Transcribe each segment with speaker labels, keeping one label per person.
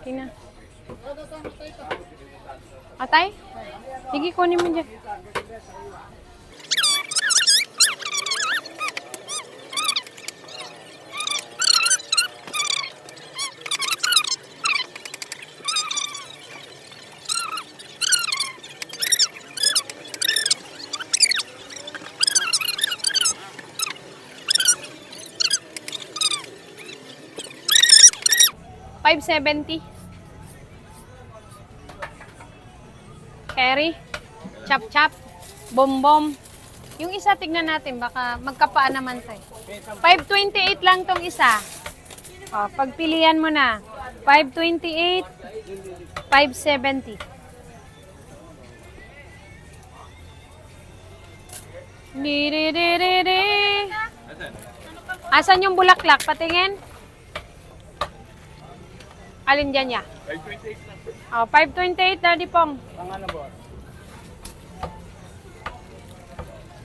Speaker 1: Okay na. Atay? Sige, kunin mo dyan. $5.70. Curry, chop-chop, bom-bom. Yung isa, tignan natin. Baka magkapaan naman tayo. $5.28 lang tong isa. O, pagpilian mo na. $5.28, $5.70. Asan yung bulaklak? Patingin. Alin dyan ya?
Speaker 2: 528 lang.
Speaker 1: Oh, 528, Daddy Pong.
Speaker 2: Ano ba?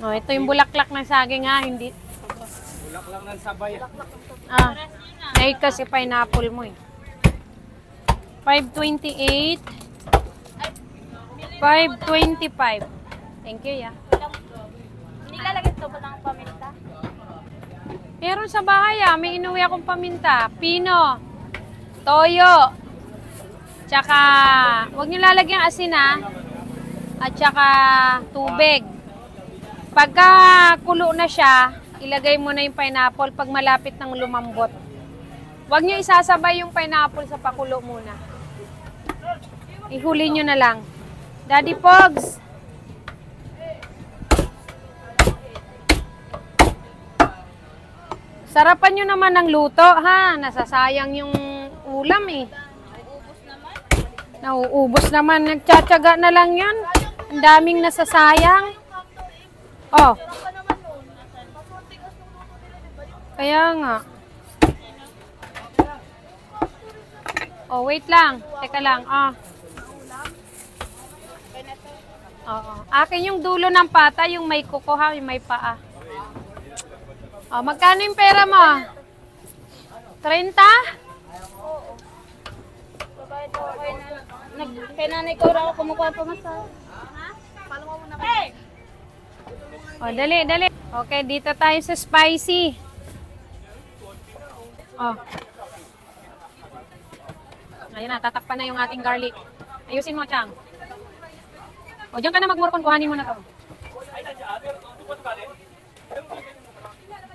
Speaker 1: Oh, ito yung bulaklak ng saging ha, hindi.
Speaker 2: Bulaklak ng sabay.
Speaker 1: Ah, ay kasi pineapple mo eh. 528. 525. Thank you ya.
Speaker 3: Nilalagay ito ba ng paminta?
Speaker 1: Meron sa bahay ah, may inuwi akong paminta. Pino. Toyo. Tsaka, huwag nyo lalagyan asin ha. At tsaka tubig. Pagka kulo na siya, ilagay mo na yung pineapple pag malapit ng lumambot. Huwag nyo isasabay yung pineapple sa pakulo muna. Ihuli nyo na lang. Daddy Pogs. Sarapan nyo naman ng luto ha. Nasasayang yung ulam eh. Nauubos naman. Nagtsatsaga na lang yan. Ang daming nasasayang. Oh. Kaya nga. Oh, wait lang. Teka lang. Ah. Oo. Akin yung dulo ng pata, yung may kuko ha, yung may paa. Oh, magkano yung pera mo? 30?
Speaker 3: Kaya nanay ko raw kumukuha pa masaya. Follow mo muna kayo.
Speaker 1: Oh, dali, dali. Okay, dito tayo sa spicy. Oh. Ayan na, tatakpan na yung ating garlic. Ayusin mo, Chang. O, diyan ka na magmurkon. Kuhanin mo na to.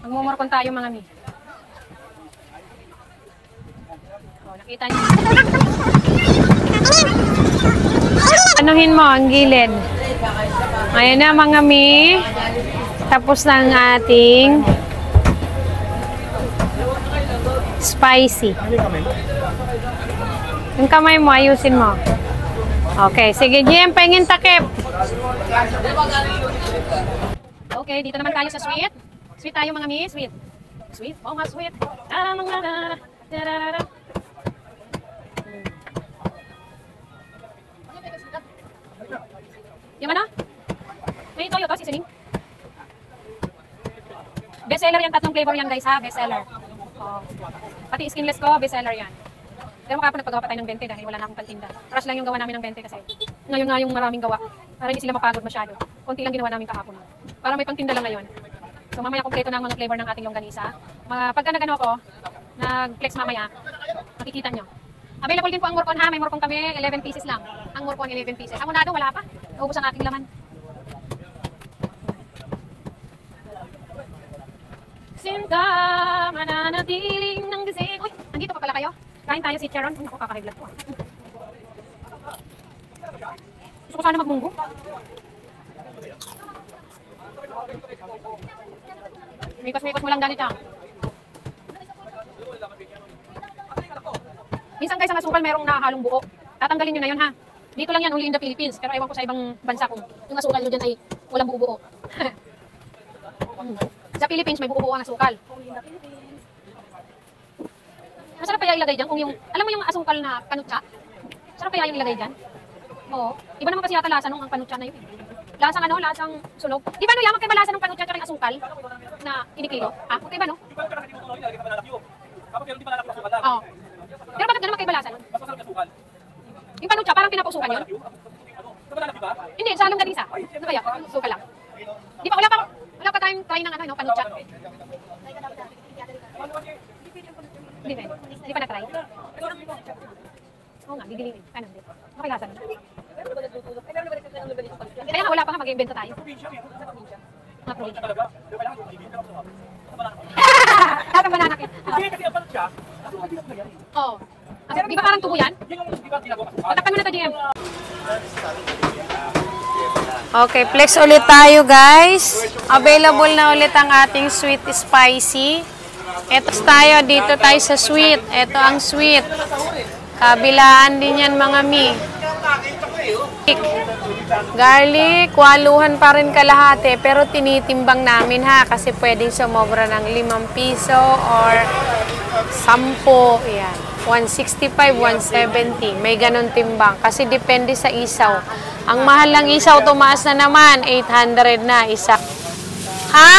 Speaker 1: Magmumurkon tayo, mga mi. O, nakita niyo. Anuhin mo ang gilid. Ayan na, mga mi. Tapos na ang ating spicy. Yung kamay mo, ayusin mo. Okay, sige, GM, pahingin takip. Okay, dito naman tayo sa sweet. Sweet tayo, mga mi. Sweet. Sweet. Oh, nga, sweet. Yung ano? May toyo to, seasoning. Bestseller yan, tatlong flavor yan, guys, ha? Bestseller. Oh. Pati skinless ko, bestseller yan. Pero makapon nagpagawa pa tayo ng 20 dahil wala na akong pantinda. Crush lang yung gawa namin ng 20 kasi ngayon nga yung maraming gawa. Para hindi sila mapagod masyado. Konti lang ginawa namin kahapon. Para may pantinda lang ngayon. So mamaya kompleto na ang mga flavor ng ating longganisa. Pagka nagano ko, nag-flex mamaya, makikita nyo. Available din po ang murkon ha. May murkon kami, 11 pieces lang. Ang murkon, 11 pieces. Ang unado, wala pa. Naubos ang ating laman. Sinta, mananatiling ng gising. Uy, nandito pa pala kayo. Kain tayo si Charon. Ako, kakahiglat ko. Gusto ko sana magmunggo. Mikos-mikos mo lang dyan ito. Minsan guys, ang asukal mayroong nahalong buo. Tatanggalin nyo na yun ha. Dito lang yan, only in the Philippines. Pero ewan ko sa ibang bansa kung yung asukal nyo dyan ay walang buo-buo. Sa Philippines, may buo-buo ang asukal. Masarap kaya ilagay dyan kung yung, alam mo yung asukal na panutsa? Masarap kaya yung ilagay dyan? Oo. Iba naman kasi yata lasa nung ang panutsa na yun. Lasang ano, lasang sunog. Di ba no, yamak kayo ba lasa ng panutsa at yung asukal na kinikilo? Ah, okay ba no? Oo. Pero bakit naman kayo balasan. Yung panucha, parang pinapausukan yun. Hindi, sa halong ganisa. Ano kaya? Suka lang. Di pa, wala pa tayong try ng ano, panucha. Hindi pa na-try. Oo nga, bibili. Ano, hindi. Okay lasa nun. Kaya nga, wala pa nga, mag-invento tayo. Mga probinsya. Lahat ang banana. Oo. Di ba parang tubo yan? Patakpan mo na ito, GM.
Speaker 4: Okay, flex ulit tayo guys. Available na ulit ang ating sweet spicy. Ito tayo, dito tayo sa sweet. Ito ang sweet. Kabilaan din yan mga mi. Garlic, waluhan pa rin kalahati. Pero tinitimbang namin ha. Kasi pwedeng sumobra ng 5 piso or 10. Yan. 165, 170. May ganun timbang. Kasi depende sa isaw. Ang mahal ng isaw, tumaas na naman. 800 na isa. Ha?